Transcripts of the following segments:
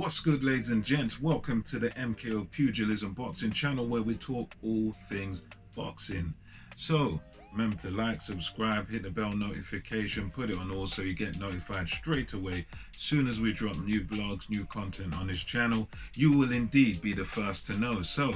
What's good, ladies and gents? Welcome to the MKO Pugilism Boxing channel where we talk all things boxing. So remember to like, subscribe, hit the bell notification, put it on all so you get notified straight away as soon as we drop new blogs, new content on this channel. You will indeed be the first to know. So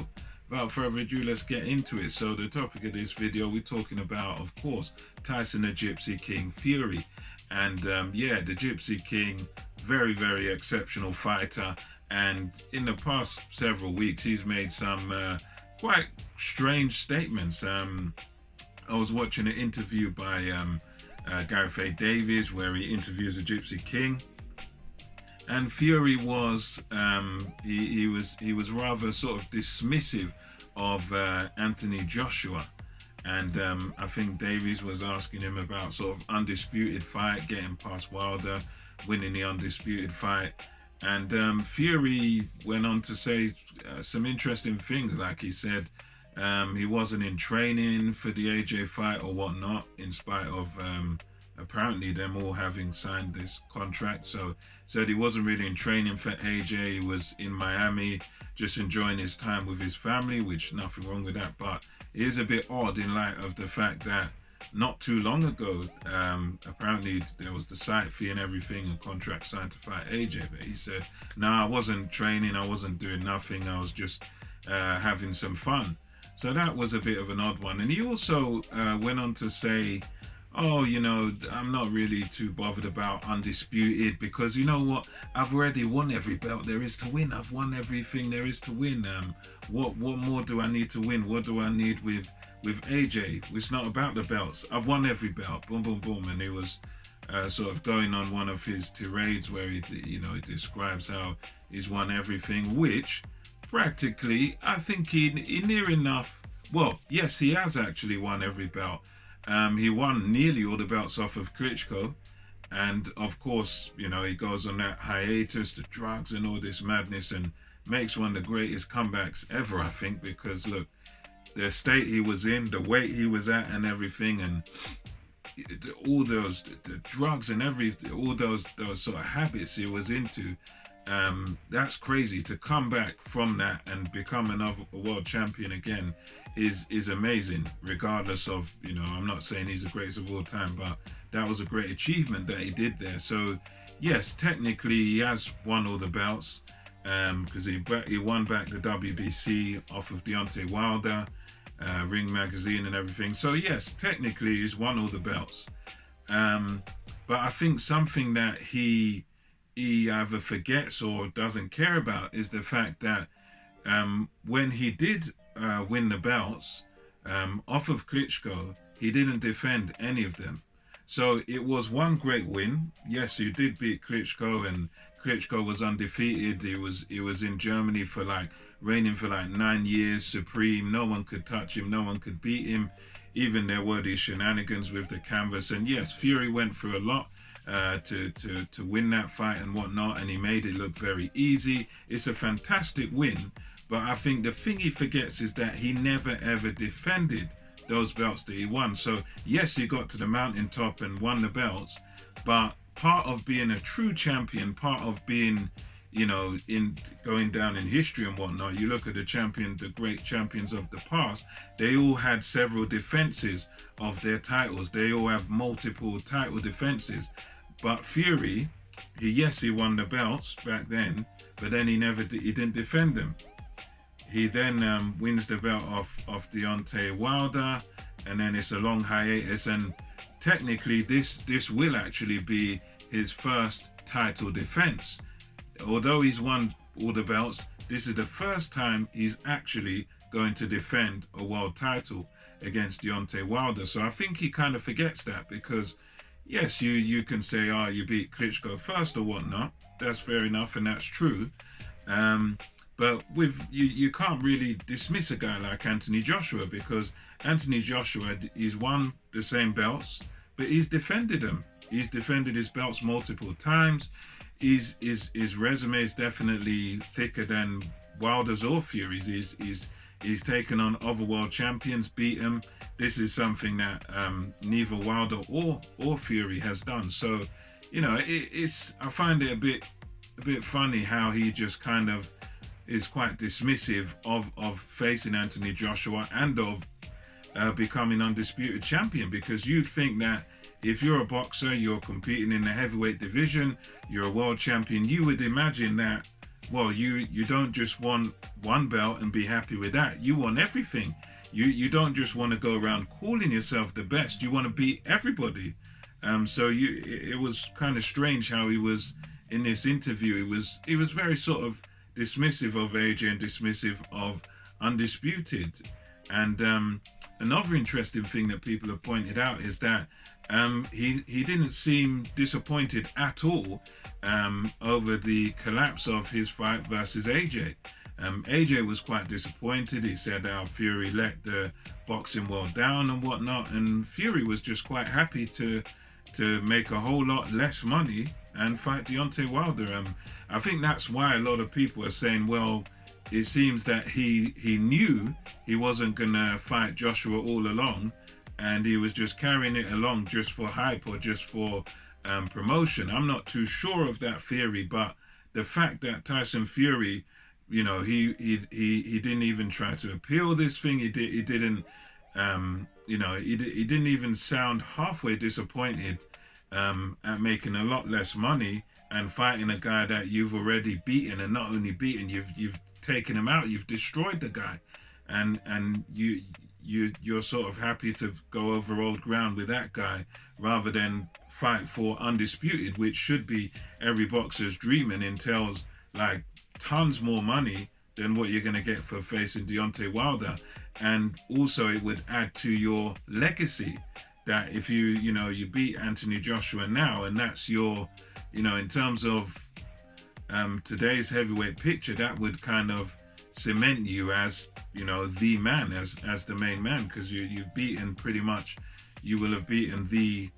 without further ado, let's get into it. So the topic of this video, we're talking about, of course, Tyson the Gypsy King Fury. And yeah, the Gypsy King, very exceptional fighter, and in the past several weeks he's made some quite strange statements. I was watching an interview by Gareth A. Davies where he interviews the Gypsy King, and Fury was he was rather sort of dismissive of Anthony Joshua. And I think Davies was asking him about sort of undisputed fight, getting past Wilder, winning the undisputed fight. And Fury went on to say some interesting things, like he said he wasn't in training for the AJ fight or whatnot, in spite of apparently them all having signed this contract. So said he wasn't really in training for AJ, he was in Miami just enjoying his time with his family, which nothing wrong with that, but it is a bit odd in light of the fact that not too long ago apparently there was the site fee and everything, a contract signed to fight AJ, but he said, no, I wasn't training, I wasn't doing nothing, I was just having some fun. So that was a bit of an odd one. And he also went on to say, oh, you know, I'm not really too bothered about undisputed because, you know what, I've already won every belt there is to win. I've won everything there is to win. What more do I need to win? What do I need with AJ? It's not about the belts. I've won every belt. Boom, boom, boom. And he was sort of going on one of his tirades where he describes how he's won everything, which practically I think he near enough. Well, yes, he has actually won every belt. He won nearly all the belts off of Klitschko, and of course, you know, he goes on that hiatus, the drugs and all this madness, and makes one of the greatest comebacks ever, I think, because look, the state he was in, the weight he was at and everything, and all those the drugs and everything, all those sort of habits he was into, that's crazy. To come back from that and become another world champion again is amazing, regardless of, you know, I'm not saying he's the greatest of all time, but that was a great achievement that he did there. So yes, technically he has won all the belts, because he won back the WBC off of Deontay Wilder, Ring Magazine and everything. So yes, technically he's won all the belts, but I think something that he either forgets or doesn't care about is the fact that when he did win the belts off of Klitschko, he didn't defend any of them. So it was one great win. Yes, you did beat Klitschko, and Klitschko was undefeated. He was in Germany for reigning for 9 years, supreme. No one could touch him, no one could beat him. Even there were these shenanigans with the canvas. And yes, Fury went through a lot to win that fight and whatnot, and he made it look very easy. It's a fantastic win, but I think the thing he forgets is that he never ever defended those belts that he won. So yes, he got to the mountaintop and won the belts, but part of being a true champion, part of being, you know, in going down in history and whatnot, you look at the great champions of the past, they all had several defenses of their titles. They all have multiple title defenses. But Fury, he won the belts back then, but then he didn't defend them. He then wins the belt off Deontay Wilder, and then it's a long hiatus, and technically this will actually be his first title defense. Although he's won all the belts, this is the first time he's actually going to defend a world title against Deontay Wilder. So I think he kind of forgets that, because yes, you can say, oh, you beat Klitschko first or whatnot. That's fair enough, and that's true. But you can't really dismiss a guy like Anthony Joshua, because Anthony Joshua, he's won the same belts, but he's defended them. He's defended his belts multiple times. His resume is definitely thicker than Wilder's or Fury's. He's taken on other world champions, beat them. This is something that neither Wilder or Fury has done. So, you know, I find it a bit a bit funny how he just kind of is quite dismissive of facing Anthony Joshua and of becoming undisputed champion, because you'd think that if you're a boxer, you're competing in the heavyweight division, you're a world champion, you would imagine that, well, you don't just want one belt and be happy with that. You want everything. You don't just want to go around calling yourself the best. You want to beat everybody. So it was kind of strange how he was in this interview. He was very sort of dismissive of AJ and dismissive of Undisputed. And another interesting thing that people have pointed out is that he didn't seem disappointed at all over the collapse of his fight versus AJ. AJ was quite disappointed. He said Fury let the boxing world down and whatnot, and Fury was just quite happy to make a whole lot less money and fight Deontay Wilder. I think that's why a lot of people are saying, well, it seems that he knew he wasn't gonna fight Joshua all along, and he was just carrying it along just for hype or just for promotion. I'm not too sure of that theory, but the fact that Tyson Fury, you know, he didn't even try to appeal this thing. He didn't he didn't even sound halfway disappointed at making a lot less money and fighting a guy that you've already beaten, and not only beaten, you've taken him out, you've destroyed the guy, and you're sort of happy to go over old ground with that guy rather than fight for Undisputed, which should be every boxer's dream and entails like tons more money than what you're going to get for facing Deontay Wilder. And also it would add to your legacy that if you beat Anthony Joshua now, and that's your, in terms of today's heavyweight picture, that would kind of cement you as, the man, as the main man, because you've beaten pretty much, you will have beaten the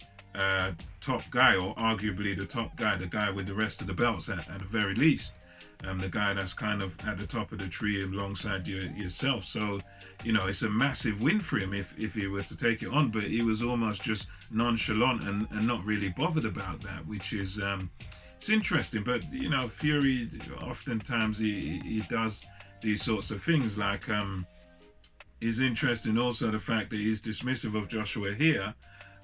top guy, or arguably the top guy, the guy with the rest of the belts at the very least. The guy that's kind of at the top of the tree alongside yourself. So, it's a massive win for him if he were to take it on, but he was almost just nonchalant and not really bothered about that, which is, it's interesting. But, Fury, oftentimes he does these sorts of things. Like, it's interesting also the fact that he's dismissive of Joshua here,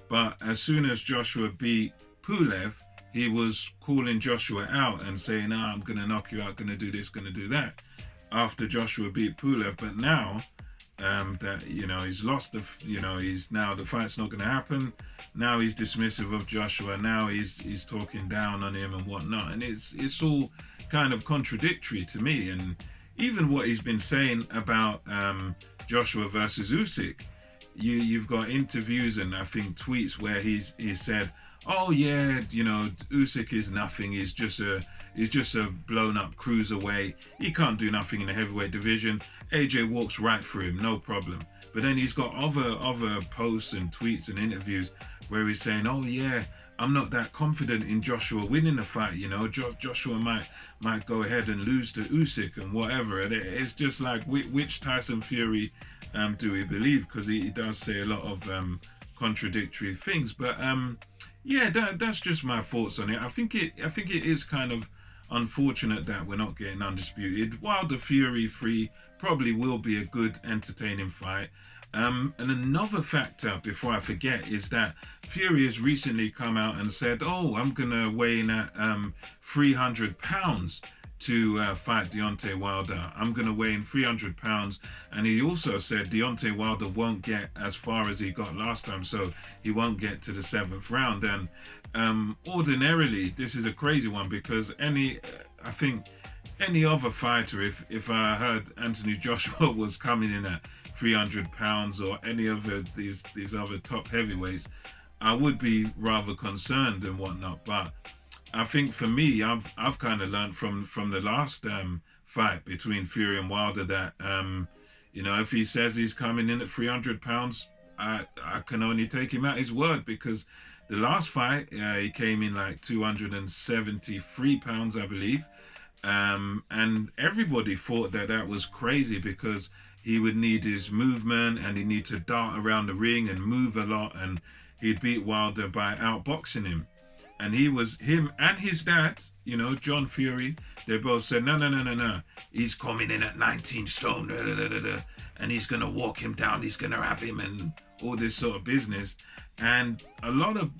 but as soon as Joshua beat Pulev, he was calling Joshua out and saying, I'm going to knock you out, going to do this, going to do that, after Joshua beat Pulev. But now that, he's lost, he's now, the fight's not going to happen. Now he's dismissive of Joshua. Now he's talking down on him and whatnot. And it's all kind of contradictory to me. And even what he's been saying about Joshua versus Usyk, you've got interviews and I think tweets where he said, oh yeah, Usyk is nothing. He's just a blown up cruiserweight. He can't do nothing in the heavyweight division. AJ walks right through him, no problem. But then he's got other posts and tweets and interviews where he's saying, oh yeah, I'm not that confident in Joshua winning the fight. Joshua might go ahead and lose to Usyk and whatever. And it's just like, which Tyson Fury do we believe? Because he does say a lot of contradictory things. But yeah, that's just my thoughts on it. I think it is kind of unfortunate that we're not getting Undisputed. Wilder Fury 3 probably will be a good, entertaining fight. And another factor, before I forget, is that Fury has recently come out and said, oh, I'm going to weigh in at 300 pounds to fight Deontay Wilder. I'm going to weigh in 300 pounds. And he also said Deontay Wilder won't get as far as he got last time, so he won't get to the 7th round. And ordinarily, this is a crazy one, because I think any other fighter, if I heard Anthony Joshua was coming in at 300 pounds or any of these other top heavyweights, I would be rather concerned and whatnot. But I think for me, I've kind of learned from the last fight between Fury and Wilder that if he says he's coming in at 300 pounds, I can only take him at his word, because the last fight he came in like 273 pounds, I believe, and everybody thought that was crazy, because he would need his movement and he need to dart around the ring and move a lot, and he'd beat Wilder by outboxing him. And him and his dad, John Fury, they both said, no. He's coming in at 19 stone, and he's going to walk him down. He's going to have him and all this sort of business. And a lot of,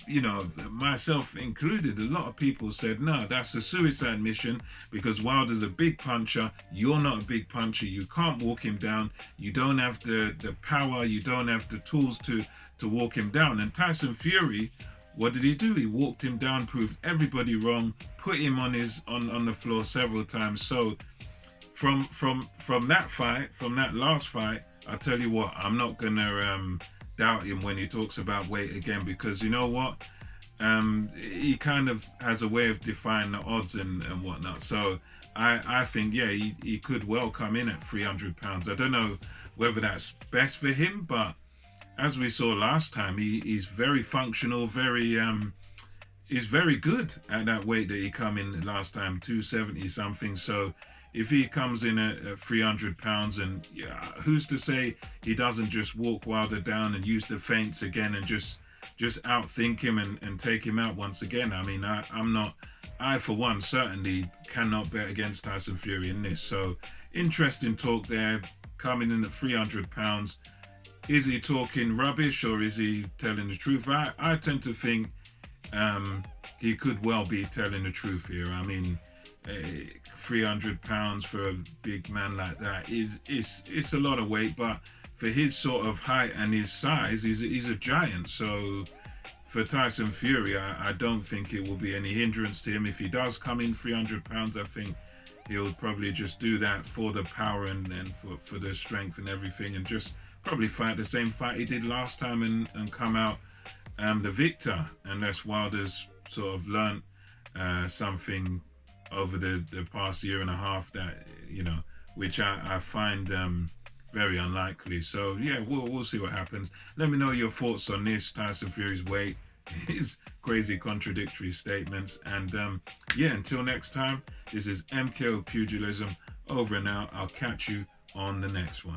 myself included, a lot of people said, no, that's a suicide mission because Wilder's a big puncher. You're not a big puncher. You can't walk him down. You don't have the power. You don't have the tools to walk him down. And Tyson Fury, what did he do? He walked him down, proved everybody wrong, put him on the floor several times. So from that fight, from that last fight, I tell you what, I'm not gonna doubt him when he talks about weight again, because you know what, he kind of has a way of defying the odds and whatnot. So I think, yeah, he could well come in at 300 pounds. I don't know whether that's best for him, but as we saw last time, he's very functional, he's very good at that weight that he come in last time, 270 something. So if he comes in at 300 pounds, and yeah, who's to say he doesn't just walk Wilder down and use the feints again and just outthink him and take him out once again. I mean, I for one certainly cannot bet against Tyson Fury in this. So interesting talk there, coming in at 300 pounds. Is he talking rubbish or is he telling the truth? I tend to think he could well be telling the truth here. I mean, 300 pounds for a big man like that it's a lot of weight, but for his sort of height and his size, he's a giant. So for Tyson Fury, I don't think it will be any hindrance to him. If he does come in 300 pounds, I think he'll probably just do that for the power and for the strength and everything, and just probably fight the same fight he did last time and come out the victor, unless Wilder's sort of learnt something over the past year and a half that, which I find very unlikely. So yeah, we'll see what happens. Let me know your thoughts on this, Tyson Fury's weight, his crazy contradictory statements, and yeah, until next time, this is MKO Pugilism over and out. I'll catch you on the next one.